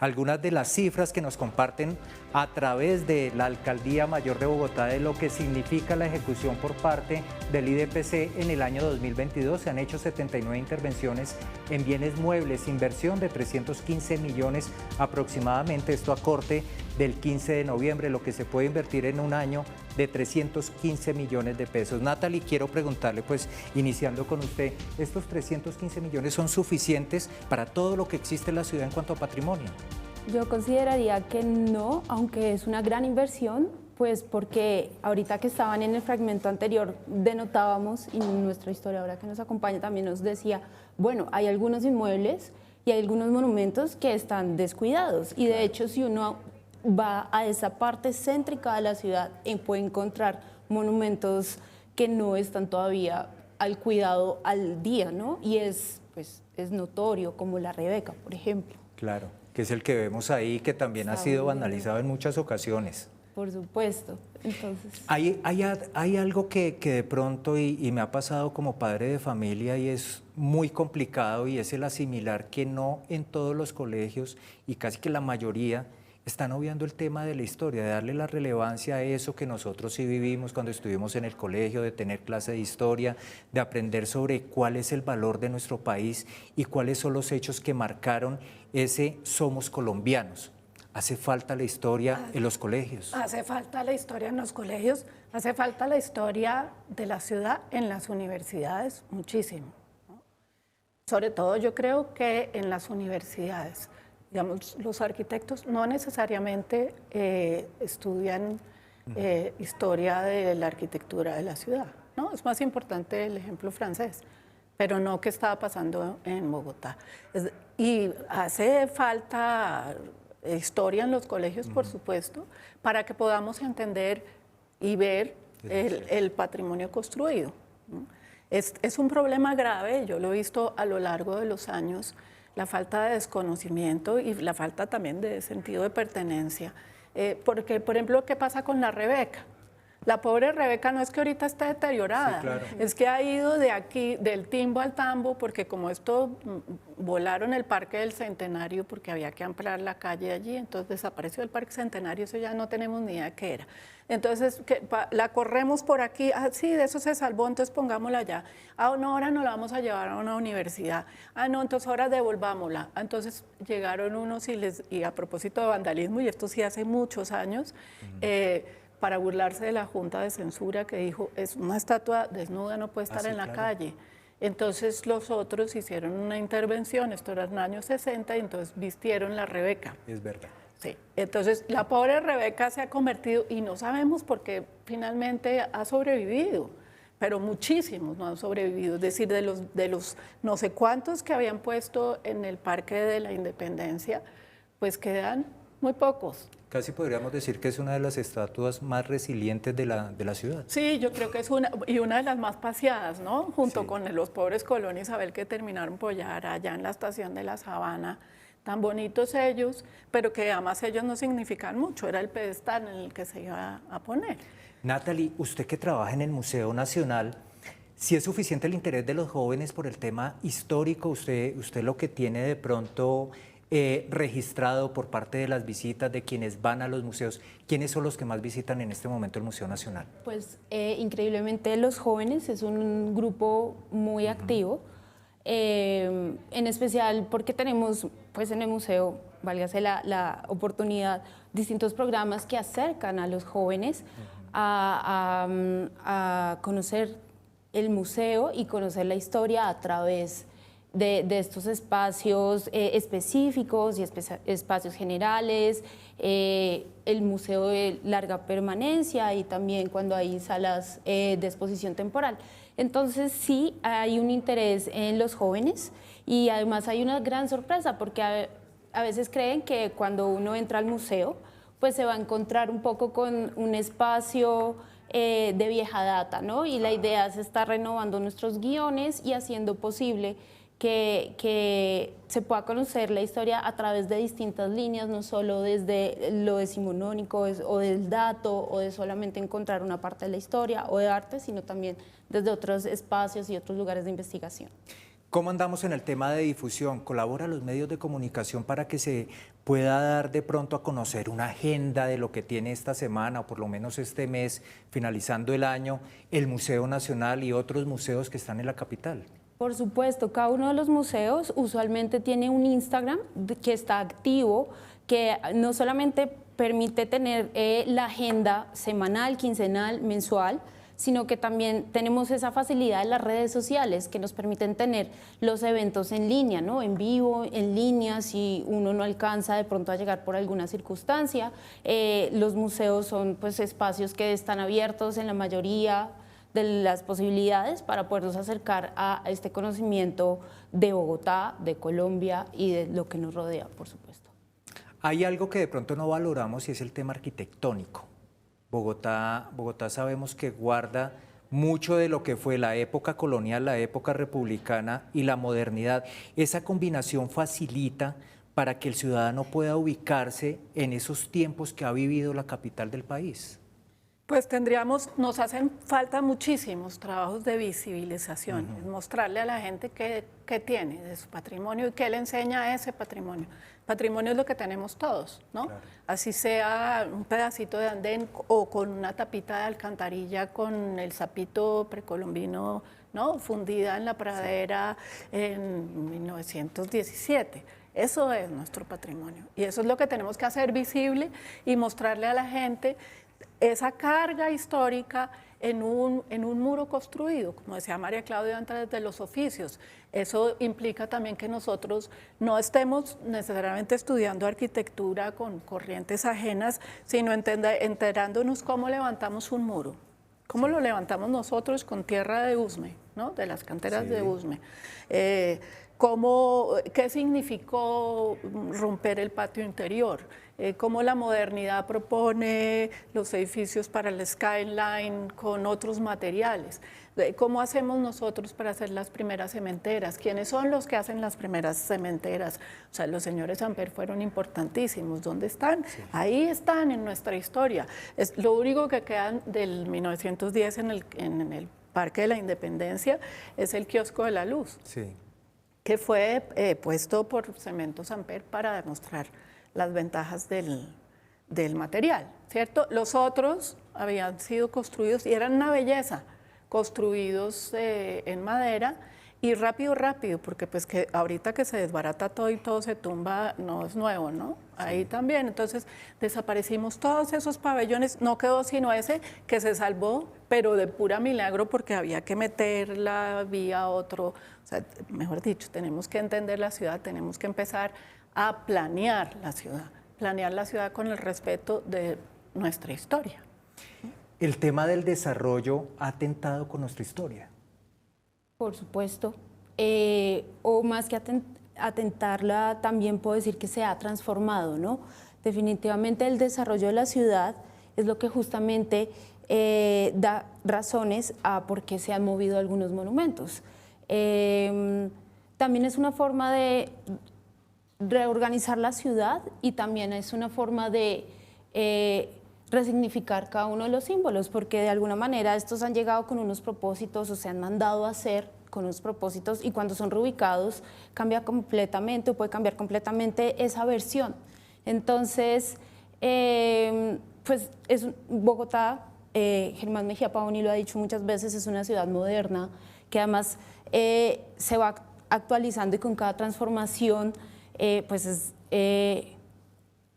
algunas de las cifras que nos comparten a través de la Alcaldía Mayor de Bogotá de lo que significa la ejecución por parte del IDPC en el año 2022. Se han hecho 79 intervenciones en bienes muebles, inversión de 315 millones aproximadamente, esto a corte del 15 de noviembre, lo que se puede invertir en un año de 315 millones de pesos. Natalie, quiero preguntarle, pues, iniciando con usted, ¿estos 315 millones son suficientes para todo lo que existe en la ciudad en cuanto a patrimonio? Yo consideraría que no, aunque es una gran inversión, pues porque ahorita que estaban en el fragmento anterior denotábamos, y nuestra historiadora que nos acompaña también nos decía, bueno, hay algunos inmuebles y hay algunos monumentos que están descuidados, y de hecho si uno va a esa parte céntrica de la ciudad puede encontrar monumentos que no están todavía al cuidado al día, ¿no? Y es notorio, como la Rebeca, por ejemplo. Claro, que es el que vemos ahí, que también ha sido vandalizado en muchas ocasiones. Por supuesto. Entonces, hay algo que de pronto, y me ha pasado como padre de familia, y es muy complicado, y es el asimilar que no en todos los colegios, y casi que la mayoría, están obviando el tema de la historia, de darle la relevancia a eso que nosotros sí vivimos cuando estuvimos en el colegio, de tener clase de historia, de aprender sobre cuál es el valor de nuestro país y cuáles son los hechos que marcaron ese somos colombianos. ¿Hace falta la historia en los colegios? Hace falta la historia en los colegios, hace falta la historia de la ciudad en las universidades, muchísimo, ¿no? Sobre todo yo creo que en las universidades. Digamos, los arquitectos no necesariamente estudian historia de la arquitectura de la ciudad, ¿no? Es más importante el ejemplo francés, pero no qué estaba pasando en Bogotá. Y hace falta historia en los colegios, por supuesto, para que podamos entender y ver el patrimonio construido, ¿no? Es un problema grave, yo lo he visto a lo largo de los años, la falta de desconocimiento y la falta también de sentido de pertenencia. Porque, por ejemplo, ¿qué pasa con la Rebeca? La pobre Rebeca no es que ahorita esté deteriorada, sí, claro, es que ha ido de aquí, del timbo al tambo, porque como esto volaron el Parque del Centenario porque había que ampliar la calle allí, entonces desapareció el Parque Centenario, eso ya no tenemos ni idea qué era. Entonces, la corremos por aquí, sí, de eso se salvó, entonces pongámosla allá. No, ahora nos la vamos a llevar a una universidad. No, entonces ahora devolvámosla. Entonces llegaron unos y a propósito de vandalismo, y esto sí hace muchos años, para burlarse de la Junta de Censura, que dijo, es una estatua desnuda, no puede estar en la calle. Entonces los otros hicieron una intervención, esto era en los años 60, y entonces vistieron la Rebeca. Es verdad. Sí, entonces la pobre Rebeca se ha convertido, y no sabemos por qué finalmente ha sobrevivido, pero muchísimos no han sobrevivido, es decir, de los no sé cuántos que habían puesto en el Parque de la Independencia, pues quedan muy pocos. Casi podríamos decir que es una de las estatuas más resilientes de la ciudad. Sí, yo creo que es una de las más paseadas, ¿no? Junto sí, con los pobres Colón y Isabel que terminaron por allá en la estación de la Sabana, tan bonitos ellos, pero que además ellos no significan mucho, era el pedestal en el que se iba a poner. Natalie, usted que trabaja en el Museo Nacional, ¿si es suficiente el interés de los jóvenes por el tema histórico? Usted lo que tiene de pronto registrado por parte de las visitas de quienes van a los museos, ¿quiénes son los que más visitan en este momento el Museo Nacional? Pues increíblemente los jóvenes es un grupo muy activo, en especial porque tenemos pues en el museo, válgase la oportunidad, distintos programas que acercan a los jóvenes a conocer el museo y conocer la historia a través de estos espacios específicos y espacios generales, el museo de larga permanencia y también cuando hay salas de exposición temporal. Entonces sí hay un interés en los jóvenes y además hay una gran sorpresa porque a veces creen que cuando uno entra al museo pues se va a encontrar un poco con un espacio de vieja data, ¿no? Y la idea es estar renovando nuestros guiones y haciendo posible que se pueda conocer la historia a través de distintas líneas, no solo desde lo decimonónico o del dato o de solamente encontrar una parte de la historia o de arte, sino también desde otros espacios y otros lugares de investigación. ¿Cómo andamos en el tema de difusión? ¿Colabora los medios de comunicación para que se pueda dar de pronto a conocer una agenda de lo que tiene esta semana o por lo menos este mes, finalizando el año, el Museo Nacional y otros museos que están en la capital? Por supuesto, cada uno de los museos usualmente tiene un Instagram que está activo, que no solamente permite tener la agenda semanal, quincenal, mensual, sino que también tenemos esa facilidad de las redes sociales que nos permiten tener los eventos en línea, ¿no? En vivo, en línea, si uno no alcanza de pronto a llegar por alguna circunstancia. Los museos son pues espacios que están abiertos en la mayoría de las posibilidades para podernos acercar a este conocimiento de Bogotá, de Colombia y de lo que nos rodea, por supuesto. Hay algo que de pronto no valoramos y es el tema arquitectónico. Bogotá sabemos que guarda mucho de lo que fue la época colonial, la época republicana y la modernidad. Esa combinación facilita para que el ciudadano pueda ubicarse en esos tiempos que ha vivido la capital del país. Pues nos hacen falta muchísimos trabajos de visibilización, mostrarle a la gente qué tiene de su patrimonio y qué le enseña a ese patrimonio. Patrimonio es lo que tenemos todos, ¿no? Claro. Así sea un pedacito de andén o con una tapita de alcantarilla con el sapito precolombino, ¿no? Fundida en la pradera en 1917. Eso es nuestro patrimonio y eso es lo que tenemos que hacer visible y mostrarle a la gente esa carga histórica en un muro construido, como decía María Claudia antes, de los oficios. Eso implica también que nosotros no estemos necesariamente estudiando arquitectura con corrientes ajenas, sino enterándonos cómo levantamos un muro. ¿Cómo lo levantamos nosotros con tierra de Usme, ¿no? De las canteras de Usme? ¿Qué significó romper el patio interior? Cómo la modernidad propone los edificios para el skyline con otros materiales. ¿Cómo hacemos nosotros para hacer las primeras cementeras? ¿Quiénes son los que hacen las primeras cementeras? O sea, los señores Amper fueron importantísimos. ¿Dónde están? Sí. Ahí están en nuestra historia. Es lo único que queda del 1910 en el Parque de la Independencia es el kiosco de la luz, que fue puesto por Cementos Amper para demostrar las ventajas del material, ¿cierto? Los otros habían sido construidos y eran una belleza, construidos en madera y rápido, porque pues que ahorita que se desbarata todo y todo se tumba, no es nuevo, ¿no? Ahí también, entonces desaparecimos todos esos pabellones, no quedó sino ese que se salvó, pero de pura milagro porque había que meter la vía otro, o sea, mejor dicho, tenemos que entender la ciudad, tenemos que empezar a planear la ciudad con el respeto de nuestra historia. ¿El tema del desarrollo ha atentado con nuestra historia? Por supuesto, o más que atentarla, también puedo decir que se ha transformado, ¿no? Definitivamente el desarrollo de la ciudad es lo que justamente da razones a por qué se han movido algunos monumentos. También es una forma de reorganizar la ciudad y también es una forma de resignificar cada uno de los símbolos, porque de alguna manera estos han llegado con unos propósitos o se han mandado a hacer con unos propósitos y cuando son reubicados cambia completamente o puede cambiar completamente esa versión. Entonces, pues Bogotá, Germán Mejía Paoni lo ha dicho muchas veces, es una ciudad moderna que además se va actualizando y con cada transformación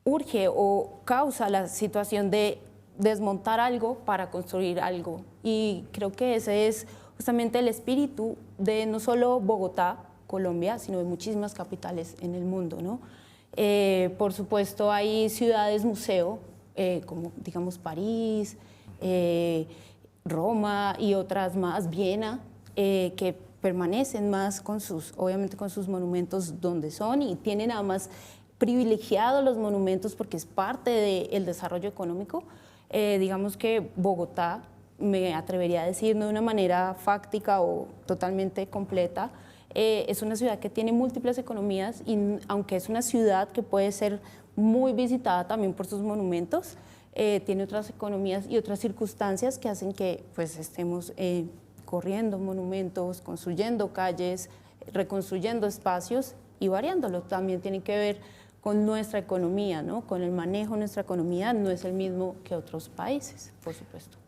urge o causa la situación de desmontar algo para construir algo. Y creo que ese es justamente el espíritu de no solo Bogotá, Colombia, sino de muchísimas capitales en el mundo, ¿no? Por supuesto, hay ciudades museo, como digamos París, Roma y otras más, Viena, que permanecen más obviamente con sus monumentos donde son y tienen además privilegiados los monumentos porque es parte del desarrollo económico. Digamos que Bogotá, me atrevería a decir de una manera fáctica o totalmente completa, es una ciudad que tiene múltiples economías y aunque es una ciudad que puede ser muy visitada también por sus monumentos, tiene otras economías y otras circunstancias que hacen que pues estemos corriendo monumentos, construyendo calles, reconstruyendo espacios y variándolo. También tiene que ver con nuestra economía, ¿no? Con el manejo de nuestra economía, no es el mismo que otros países, por supuesto.